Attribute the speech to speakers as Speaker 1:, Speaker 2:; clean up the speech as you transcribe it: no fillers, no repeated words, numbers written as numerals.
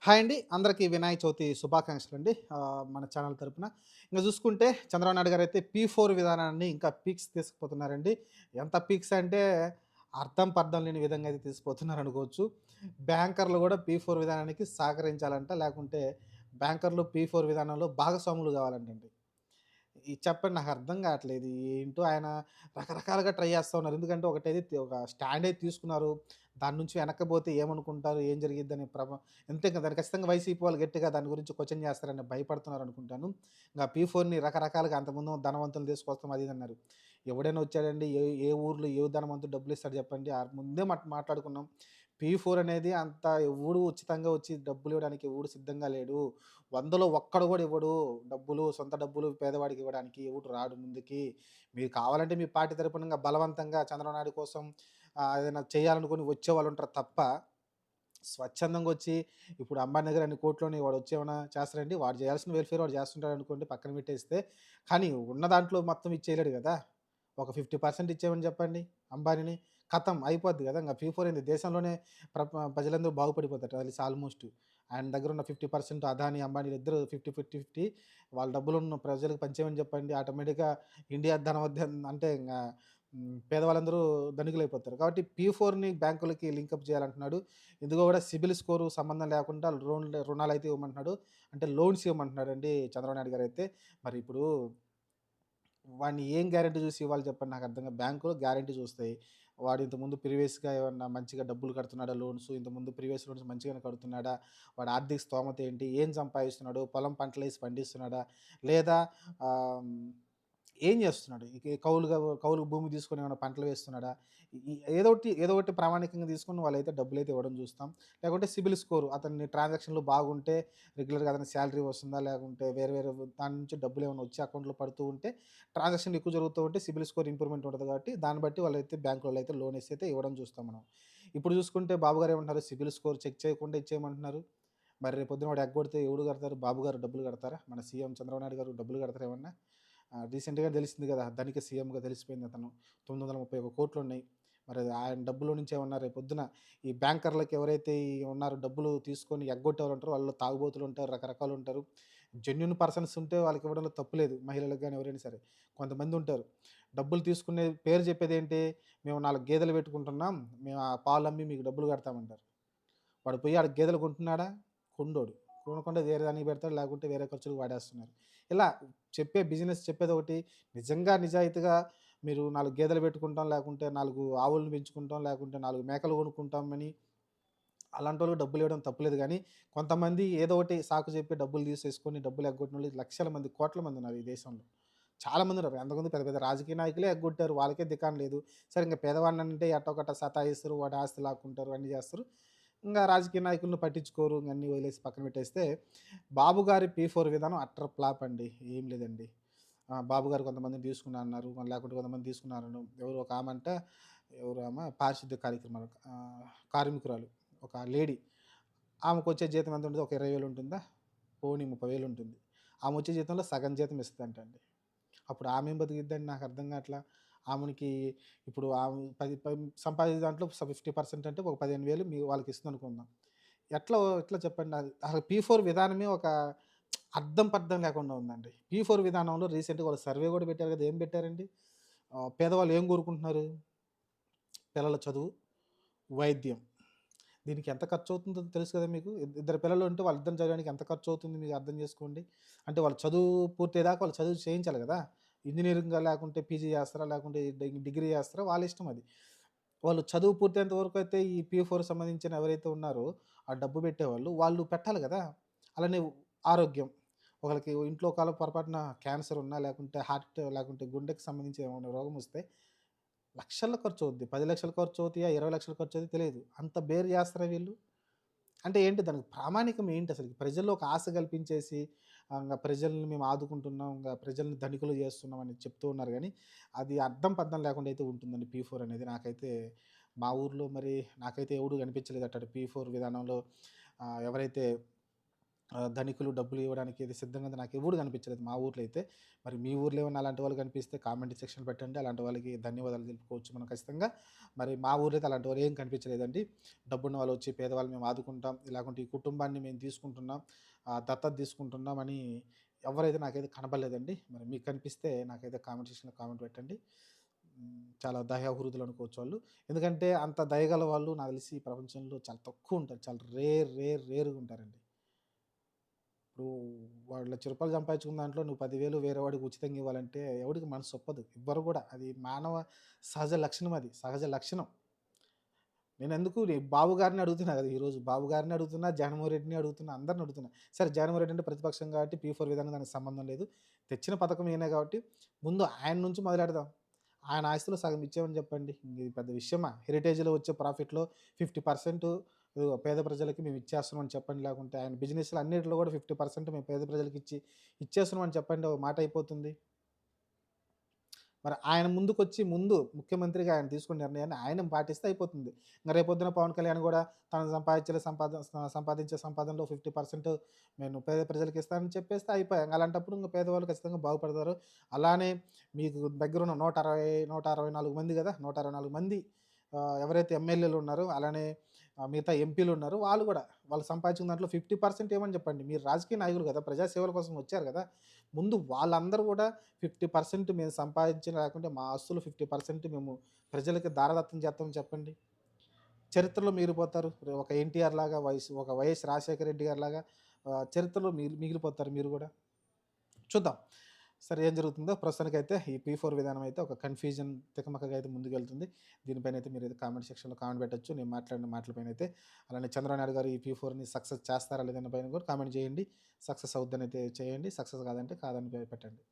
Speaker 1: Hi అండి. అందరికీ వినాయక చవితి శుభాకాంక్షలండి. మన ఛానల్ తరపున. ఇంక చూసుకుంటే చంద్రబాబు నాయుడు గారైతే పీ4 విధానాన్ని ఇంకా పీక్స్ తీసుకుపోతున్నారండి. ఎంత పీక్స్ అంటే అర్థం పర్థం లేని విధంగా అయితే తీసుకుపోతున్నారనుకోవచ్చు. బ్యాంకర్లు గూడా పీ4 విధానానికి సహకరించాలంట. లేకుంటే బ్యాంకర్లు పీ4 విధానంలో భాగస్వాములు కావాలంటండి. ఇది చెప్పండి నాకర్థం కావట్లేదు. ఏంటో ఆయన రకరకాలుగా ట్రై చేస్తా ఉన్నారు. ఎందుకంటే ఒక స్టాండే తీసుకున్నారు. దాని నుంచి వెనక్కిపోతే ఏమనుకుంటారు? ఏం జరిగిద్దనే అంతే కదా! ఖచ్చితంగా వైసీపీ వాళ్ళు గట్టిగా దాని గురించి క్వెషన్ చేస్తారని భయపడుతున్నారనుకుంటాను. ఇంగా పీ4ని రకరకాలుగా అంతకుముందు ధనవంతులను తీసుకొస్తాం అది ఇది అన్నారు. ఎవడైనా వచ్చాడండి ఏ ఏ ఊర్లో ఏ ధనవంతుడు డబ్బులిస్తాడు చెప్పండి? ముందే మాట్లాడుకున్నాం. పీ4 అనేది అంత ఎవడు ఉచితంగా వచ్చి డబ్బులివ్వడానికి ఎవడు సిద్ధంగా లేడు. 100లో ఒక్కడు గూడా ఇవ్వడు. సొంత డబ్బులు పేదవాడికి ఇవ్వడానికి ఎవడు రాడు ముందుకి. మీరు కావాలంటే మీ పార్టీ తరపున ఇంగ బలవంతంగా చంద్రబాబు నాయుడు కోసం ఏదైనా చేయాలనుకుని వచ్చేవాళ్ళుంటారు తప్ప, స్వచ్ఛందంగా వచ్చి ఇప్పుడు అంబానీ దగ్గర అన్ని కోట్లున్నాయి వాడొచ్చి ఏమన్నా చేస్తాడండి? వాడు చేయాల్సిన వెల్‌ఫేర్ వాడు చేస్తుంటాడనుకోండి పక్కన పెట్టేస్తే. కానీ ఉన్న దాంట్లో మొత్తం ఇచ్చేయలేడు గదా! ఒక 50% ఇచ్చేయమని చెప్పండి అంబానీని. ఖతం అయిపోద్ది గదా! ఇంగ పీ4 ఏంది దేశంలోనే ప్రజలందరూ బాగుపడిపోతారు ఆల్‌మోస్ట్. ఆయన దగ్గర ఉన్న 50% అదానీ, అంబానీలు ఇద్దరు 50 వాళ్ళ డబ్బులున్న ప్రజలకు పంచేయమని చెప్పండి. ఆటోమేటిక్‌గా ఇండియా ధనవంతం అంటే పేదవాళ్ళందరూ ధనికులైపోతారు. కాబట్టి పీ4ని బ్యాంకులకి లింకప్ చేయాలంటున్నాడు. ఇందులో గూడా సిబిల్ స్కోరు సంబంధం లేకుండా రుణాలైతే ఇవ్వమంటున్నాడు. అంటే లోన్స్ ఇవ్వమంటున్నాడండి చంద్రబాబు నాయుడు గారైతే. మరి ఇప్పుడు వాడిని ఏం గ్యారంటీ చూసి ఇవ్వాలి చెప్పండి నాకర్థం కాదు. బ్యాంకులు గ్యారంటీ చూస్తాయి. వాడు ఇంతకుముందు ప్రీవియస్‌గా ఏమన్నా మంచిగా డబ్బులు కడుతున్నాడా లోన్స్, ఇంతకుముందు ప్రీవియస్ లోన్స్ మంచిగానే కడుతున్నాడా? వాడి ఆర్థిక స్తోమత ఏంటి? ఏం సంపాదిస్తున్నాడు? పొలం పంటలేసి పండిస్తున్నాడా? లేదా ఆహ్, ఏం చేస్తున్నాడు? ఇక కౌలుకు భూమి తీసుకొని ఏమైనా పంటలు వేస్తున్నాడా? ఏదో ఒకటి ప్రామాణికంగా తీసుకొని వాళ్ళైతే డబ్బులైతే ఇవ్వడం చూస్తాం. లేకుంటే సిబిల్ స్కోర్ అతని ట్రాన్సాక్షన్‌లు బాగుంటే రెగ్యులర్‌గా అతనికి సాలరీ వస్తుందా? లేకుంటే వేరే వేరే దాని నుంచి డబ్బులేమైనా వచ్చి అకౌంట్‌లో పడుతూ ఉంటే ట్రాన్సాక్షన్‌లు ఎక్కువ జరుగుతూ ఉంటే సిబిల్ స్కోర్ ఇంప్రూవ్‌మెంట్ ఉంటది కాబట్టి దాన్ని బట్టి వాళ్ళైతే బ్యాంకులోళ్ళైతే లోన్ అయితే ఇవ్వడం చూస్తాం మనం. ఇప్పుడు చూసుకుంటే బాబు గారు ఏమంటున్నారు? సిబిల్ స్కోర్ చెక్ చేయకుండా ఇచ్చేయమంటున్నారు. మరి రేపొద్దున వాడు ఎగ్గొడితే ఎవడు కడతారు? బాబు గారు డబ్బులు కడతారా? మన సీఎం చంద్రబాబు నాయుడు గారు డబ్బులు కడతారా ఏమన్నా? రీసెంట్‌గా తెలిసింది గదా! ధనిక సీఎంగా తెలిసిపోయింది అతను. 931 ఉన్నాయి. మరి అది ఆయన డబ్బులో నుంచి ఏమన్నా రేపొద్దున ఈ బ్యాంకర్‌లకి ఎవరైతే ఉన్నారో డబ్బులు తీసుకొని ఎగ్గొట్టేవాళ్ళుంటారో వాళ్ళు తాగుబోతులుంటారు, రకరకాలుంటారు. జెన్యూన్ పర్సన్స్ ఉంటే వాళ్ళకి ఇవ్వడంలో తప్పు లేదు. మహిళలకు గాని ఎవరైనా సరే. కొంతమందుంటారు. డబ్బులు తీసుకునే పేరు చెప్పేదేంటి? మేము 4 గేదెలు పెట్టుకుంటున్నాం. మేము ఆ పాలమ్మి మీకు డబ్బులు కడతామంటారు. వాడు పోయి ఆడ గేదెలు కొంటున్నాడా? కొండోడు. కొనకుండా వేరే దానికి పెడతాడు. లేకుంటే వేరే ఖర్చులకు వాడేస్తున్నారు. ఇలా బిజినెస్ చెప్పేదొకటి, నిజంగా నిజాయితీగా మీరు 4 గేదెలు పెట్టుకుంటాం, లేకుంటే 4 ఆవులను పెంచుకుంటాం, లేకుంటే 4 మేకలు కొనుక్కుంటామని అలాంటోళ్ళకి డబ్బులివ్వడం తప్పులేదు గానీ, కొంతమంది ఏదో ఒకటి సాకు చెప్పి డబ్బులు తీసేసుకొని డబ్బులు ఎగ్గొట్టినోళ్ళు లక్షల మంది, కోట్ల మంది ఉన్నారు ఈ దేశంలో. చాలా మందున్నారు. అంతకుముందు పెద్ద పెద్ద రాజకీయ నాయకులే ఎగ్గొట్టారు. వాళ్ళకే దికాణ లేదు. సరే ఇంక పేదవాడినంటే ఎట్టోకట్ట సతాయిస్తారు. వాడి ఆస్తి లాక్కుంటారు. అన్నీ చేస్తారు. ఇంగా రాజకీయ నాయకులను పట్టించుకోరు. ఇంగ అన్నీ వదిలేసి పక్కన పెట్టేస్తే, బాబు గారి పీ4 విధానం అట్టర్ ఫ్లాప్ అండి. ఏం లేదండి. బాబు గారు కొంతమందిని తీసుకున్నా అన్నారు. మళ్ళీ లేకుంటే కొంతమంది తీసుకున్నారను ఎవరో ఒక ఆమంట ఎవరు ఆమె పారిశుద్ధ్య కార్యక్రమాలు కార్మికురాలు. ఒక లేడీ. ఆమెకొచ్చే జీతం ఎంతుంటది? ఒక 20,000 ఉంటుందా? పోనీ 30,000 ఉంటుంది. ఆమొచ్చే జీతంలో సగం జీతం ఇస్తదంటండి. అప్పుడు ఆమేం బతికిద్దండి నాకర్థం కాట్లా. ఆమెనికి ఇప్పుడు ఆమె 10 సంపాదించే దాంట్లో 50% అంటే ఒక 15,000 వాళ్ళకిస్తుందనుకుందాం. ఎట్లా చెప్పండి? అది అసలు పీ4 విధానమే ఒక అర్థం పర్థం లేకుండా ఉందండి. పీ4 విధానంలో రీసెంట్‌గా వాళ్ళు సర్వే గూడా పెట్టారు గదా! ఏం పెట్టారండి? పేదవాళ్ళు ఏం కోరుకుంటున్నారు? పిల్లల చదువు, వైద్యం. దీనికి ఎంత ఖర్చవుతుందో తెలుసు కదా మీకు. ఇద్దరు పిల్లలు ఉంటే వాళ్ళిద్దరిని చదవడానికి ఎంత ఖర్చవుతుంది మీకు అర్థం చేసుకోండి. అంటే వాళ్ళు చదువు పూర్తయ్యేదాకా వాళ్ళు చదువు చేయించాలి గదా! ఇంజినీరింగా లేకుంటే పీజీ చేస్తారా? లేకుంటే డిగ్రీ చేస్తారా? వాళ్ళ ఇష్టం అది. వాళ్ళు చదువు పూర్తయ్యేంత వరకు అయితే ఈ పీ4 సంబంధించిన ఎవరైతే ఉన్నారో ఆ డబ్బు పెట్టేవాళ్ళు, వాళ్ళు పెట్టాలి గదా! అలానే ఆరోగ్యం. ఒకళ్ళకి ఇంట్లో ఒకవేళ పొరపాటున క్యాన్సర్ ఉన్నా లేకుంటే హార్ట్ లేకుంటే గుండెకి సంబంధించి ఏమైనా రోగమొస్తే లక్షల్లో ఖర్చవుద్ది. 10,00,000 ఖర్చవుతాయా? 20,00,000 ఖర్చవుతాయో తెలీదు. అంత బేర్ జేస్తారా వీళ్ళు? అంటే ఏంటి దానికి ప్రామాణికం ఏంటసలకి? ప్రజల్లో ఒక ఆశ కల్పించేసి ఇంగ ప్రజల్ని మేము ఆదుకుంటున్నాం, ప్రజల్ని ధనికులు జేస్తున్నాం అని చెప్తూ ఉన్నారు గానీ, అది అర్థం పర్థం లేకుండా అయితే ఉంటుందండి పీ4 అనేది. మా ఊర్లో మరి నాకైతే ఎవడు కనిపించలేదు అట్టాంటి పీ4 విధానంలో ఎవరైతే ధనికులు డబ్బులు ఇవ్వడానికి ఇది సిద్ధంగా ఉంది. నాకెవ్వడు కనిపించలేదు మా ఊర్లో అయితే. మరి మీ ఊర్లో ఏమన్నా అలాంటి వాళ్ళు కనిపిస్తే కామెంట్ సెక్షన్‌లో పెట్టండి. అలాంటి వాళ్ళకి ధన్యవాదాలు తెలుపుకోవచ్చు మనం ఖచ్చితంగా. మరి మా ఊర్లో అయితే అలాంటి వాళ్ళు ఏం కనిపించలేదండి. డబ్బున్న వాళ్ళొచ్చి పేదవాళ్ళని మేము ఆదుకుంటాం. ఇలాగుంటే ఈ కుటుంబాన్ని మేము తీసుకుంటున్నాం. దత్తత తీసుకుంటున్నామని ఎవరైతే నాకైతే కనపడలేదండి. మరి మీకు కనిపిస్తే నాకైతే కామెంట్ సెక్షన్‌లో కామెంట్ పెట్టండి. చాలా దయాహృదులు అనుకోవచ్చు వాళ్ళు. ఎందుకంటే అంత దయగల వాళ్ళు నాకు తెలిసి ఈ ప్రపంచంలో చాలా తక్కువ ఉంటారు. చాలా రేర్‌గా ఉంటారండి. ఇప్పుడు వాడు రూ. 1,00,000 సంపాదించుకున్న దాంట్లో నువ్వు 10,000 వేరే వాడికి ఉచితంగా ఇవ్వాలంటే ఎవడికి మనసు ఒప్పదు. ఇవ్వరు గూడా. అది మానవ సహజ లక్షణం అది. సహజ లక్షణం. నేనెందుకు బాబు గారిని అడుగుతున్నా గదా! ఈరోజు బాబు గారిని అడుగుతున్నా, జగన్మోహన్ రెడ్డిని అడుగుతున్నా, అందరిని అడుగుతున్నా. సరే జగన్మోహన్ రెడ్డి అంటే ప్రతిపక్షం కాబట్టి P4 విధానం దానికి సంబంధం లేదు. తెచ్చిన పథకం ఈయనే కాబట్టి ముందు ఆయన నుంచి మొదలెడదాం. ఆయన ఆస్తిలో సగం ఇచ్చామని చెప్పండి. ఇది పెద్ద విషయమా? హెరిటేజ్‌లో వచ్చే ప్రాఫిట్‌లో 50% ఇదిగో పేద ప్రజలకి మేము ఇచ్చేస్తున్నాం అని చెప్పండి. లేకుంటే ఆయన బిజినెస్‌లో అన్నిటిలో కూడా 50% మేము పేద ప్రజలకి ఇచ్చేస్తున్నాం అని చెప్పండి. ఒక మాట అయిపోతుంది. మరి ఆయన ముందు ముఖ్యమంత్రిగా ఆయన తీసుకున్న నిర్ణయాన్ని ఆయన పాటిస్తే అయిపోతుంది. ఇంక రేపొద్దున పవన్ కళ్యాణ్ గూడా తను సంపాదించే సంపాదనలో 50% నేను పేద ప్రజలకి ఇస్తానని చెప్పేస్తే అయిపాయే. అలాంటప్పుడు ఇంక పేదవాళ్ళు ఖచ్చితంగా బాగుపడతారు. అలానే మీకు దగ్గరున్న 164 మంది గదా! 164 మంది ఎవరైతే ఎమ్మెల్యేలు ఉన్నారో అలానే మిగతా ఎంపీలు ఉన్నారో వాళ్ళు గూడా వాళ్ళు సంపాదించిన దాంట్లో 50% ఇవ్వమని చెప్పండి. మీరు రాజకీయ నాయకులు గదా! ప్రజా సేవల కోసం వచ్చారు గదా! ముందు వాళ్ళందరూ గూడా 50% మేము సంపాదించిన లేకుంటే మా ఆస్తులు 50% మేము ప్రజలకి దారదత్తం చేస్తామని చెప్పండి. చరిత్రలో మిగిలిపోతారు. ఒక ఎన్టీఆర్ లాగా ఒక వైఎస్ రాజశేఖర రెడ్డి గారిలాగా చరిత్రలో మిగిలిపోతారు మీరు గూడా. చూద్దాం. సరే ఏం జరుగుతుందో ప్రస్తుతానికైతే ఈ P4 విధానం అయితే ఒక కన్‌ఫ్యూజన్ తికమకగా అయితే ముందుకెళ్తుంది. దీనిపైనైతే మీరైతే కామెంట్ సెక్షన్‌లో కామెంట్ పెట్టొచ్చు. నేను మాట్లాడిన మాటలపైనైతే. అలానే చంద్రబాబు నాయుడు గారు ఈ P4ని సక్సెస్ చేస్తారా లేదన్న పైన కూడా కామెంట్ చేయండి. సక్సెస్ అవుద్దనైతే చేయండి. సక్సెస్ కాదంటే కాదని పెట్టండి.